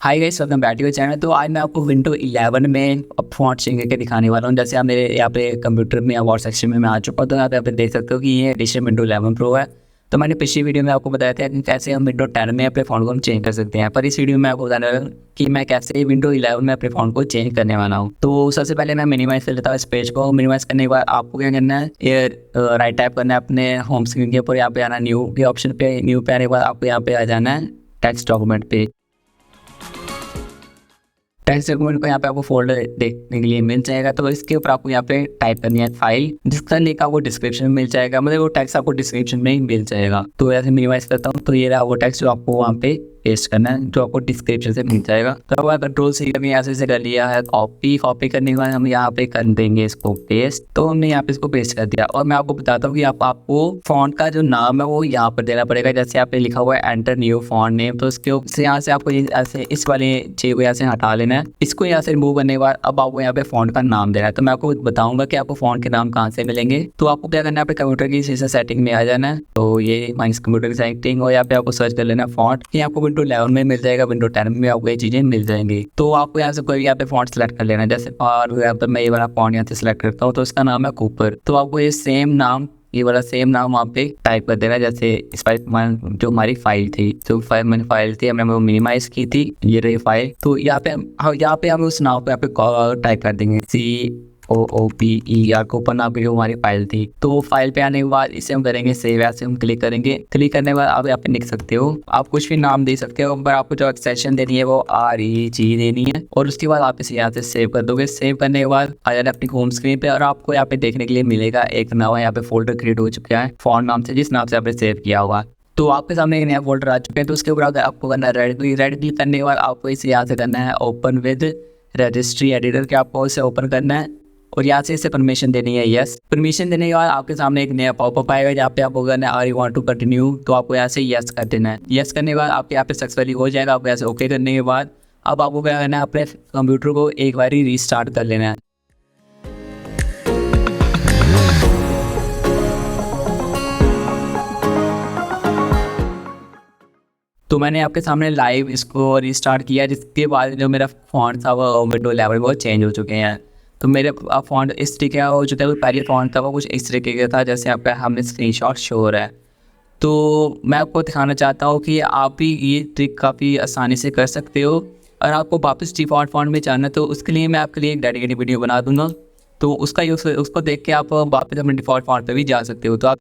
Hi guys, welcome back to your channel. तो आज मैं आपको विंडो 11 में फॉन्ट चेंज करके दिखाने वाला हूँ। जैसे आप मेरे यहाँ पे कंप्यूटर में या वर्क सेक्शन में मैं आ चुका हूँ, तो यहाँ पे आप देख सकते हो कि ये एडिशन विंडो 11 प्रो है। तो मैंने पिछली वीडियो में आपको बताया था कि कैसे हम विंडो 10 में अपने फ़ॉन्ट को हम चेंज कर सकते हैं, पर इस वीडियो में आपको बताने वाला हूँ कि मैं कैसे विंडो 11 में अपने फ़ॉन्ट को चेंज करने वाला हूँ। तो सबसे पहले मैं मिनिमाइज़ कर लेता हूँ इस पेज को। मिनिमाइज़ करने के बाद आपको क्या करना है, ये राइट टाइप करना है अपने होम स्क्रीन के ऊपर। यहाँ पे आना न्यू के ऑप्शन पे, न्यू पे आने के बाद आपको यहाँ पे आ जाना है टेक्स्ट डॉक्यूमेंट पे। टेक्स्ट डॉक्यूमेंट को यहाँ पे आपको फोल्डर देखने के लिए मिल जाएगा। तो इसके ऊपर आपको यहाँ पे टाइप करनी है फाइल, जिसका लिंक आपको डिस्क्रिप्शन में मिल जाएगा। मतलब वो टेक्स्ट आपको डिस्क्रिप्शन में ही मिल जाएगा। तो ऐसे मिनिमाइज करता हूँ, तो ये रहा वो टेक्स्ट जो आपको वहाँ पे पेस्ट करना है, जो आपको डिस्क्रिप्शन से मिल जाएगा। तो अब कंट्रोल से हमने यहाँ से कर लिया है कॉपी करने के बाद हम यहाँ पे कर देंगे इसको पेस्ट। तो हमने यहाँ पे इसको पेस्ट कर दिया। और मैं आपको बताता हूँ कि आपको फॉन्ट का जो नाम है वो यहाँ पर देना पड़ेगा। जैसे यहाँ पे लिखा हुआ है एंटर न्यू फॉन्ट नेम, तो इसके ऊपर यहाँ से आपको ऐसे इस वाले चीज को यहाँ से हटा लेना है। इसको यहाँ से रिमूव करने के बाद अब आपको यहाँ पे फॉन्ट का नाम देना है। तो मैं आपको बताऊंगा कि आपको फॉन्ट के नाम कहाँ से मिलेंगे। तो आपको क्या करना है, अपने कंप्यूटर की सेटिंग में आ जाना है। तो ये माइनस कंप्यूटर की सेटिंग, और यहाँ पे आपको सर्च कर लेना फॉन्ट। ये आपको विंडो 11 में मिल जाएगा, विंडो 10 में आपको ये चीजें मिल जाएंगी। तो आपको यहाँ से कोई यहाँ पे फॉन्ट सेलेक्ट कर लेना है। जैसे और यहाँ पर मैं ये वाला फॉन्ट यहाँ से सेलेक्ट करता हूँ, तो इसका नाम है कूपर। तो आपको ये सेम नाम, ये वाला सेम नाम वहाँ पे टाइप कर देना। जैसे इस फाइल जो हमारी फाइल थी, जो फाइल थी हमने वो मिनिमाइज की थी, ये रही फाइल। तो यहाँ पे हम उस नाम पे यहाँ पे टाइप कर देंगे COOPER कूपर नाम की जो हमारी फाइल थी। तो फाइल पे आने के बाद इसे हम करेंगे सेव एज, हम क्लिक करेंगे। क्लिक करने के बाद आप यहाँ पे लिख सकते हो, आप कुछ भी नाम दे सकते हो, पर आपको जो एक्सटेंशन देनी है वो REG देनी है। और उसके बाद आप इसे यहाँ से सेव कर दोगे। सेव करने के बाद आ जाना अपनी होम स्क्रीन पे, और आपको यहाँ पे देखने के लिए मिलेगा एक नया यहाँ पे फोल्डर क्रिएट हो चुका है फॉन्ट नाम से, जिस नाम से आपने सेव किया हुआ। तो आपके सामने एक नया फोल्डर आ चुका है। तो उसके ऊपर आपको करना है रेड क्लिक करने के बाद आपको इसे यहाँ से करना है ओपन विद रजिस्ट्री एडिटर के, आपको इसे ओपन करना है और यहाँ से इसे परमिशन देनी है यस। परमिशन देने के बाद आपके सामने एक नया पॉपअप आएगा जहाँ पे आपको करना है are you want to continue. तो आपको यहाँ से यस कर देना है। यस करने के बाद आपके यहाँ पे सक्सेसफुली हो जाएगा। आपको यहाँ से ओके करने के बाद अब आपको क्या करना है, अपने कंप्यूटर को एक बार ही रीस्टार्ट कर लेना है। तो मैंने आपके सामने लाइव इसको रीस्टार्ट किया, जिसके बाद जो मेरा फॉन्ट था वो विंडो 11 वो चेंज हो चुके हैं। तो मेरे फॉन्ट इस तरीके का हो चुका है। पहले फॉन्ट था वो कुछ इस तरीके का था, जैसे आपका हमें स्क्रीनशॉट शो हो रहा है। तो मैं आपको दिखाना चाहता हूँ कि आप भी ये ट्रिक काफ़ी आसानी से कर सकते हो। और आपको वापस डिफ़ॉल्ट फॉन्ट में जाना है, तो उसके लिए मैं आपके लिए एक डेडिकेटेड वीडियो बना दूँगा। तो उसको देख के आप वापस अपने डिफ़ॉल्ट फॉन्ट पर भी जा सकते हो। तो आप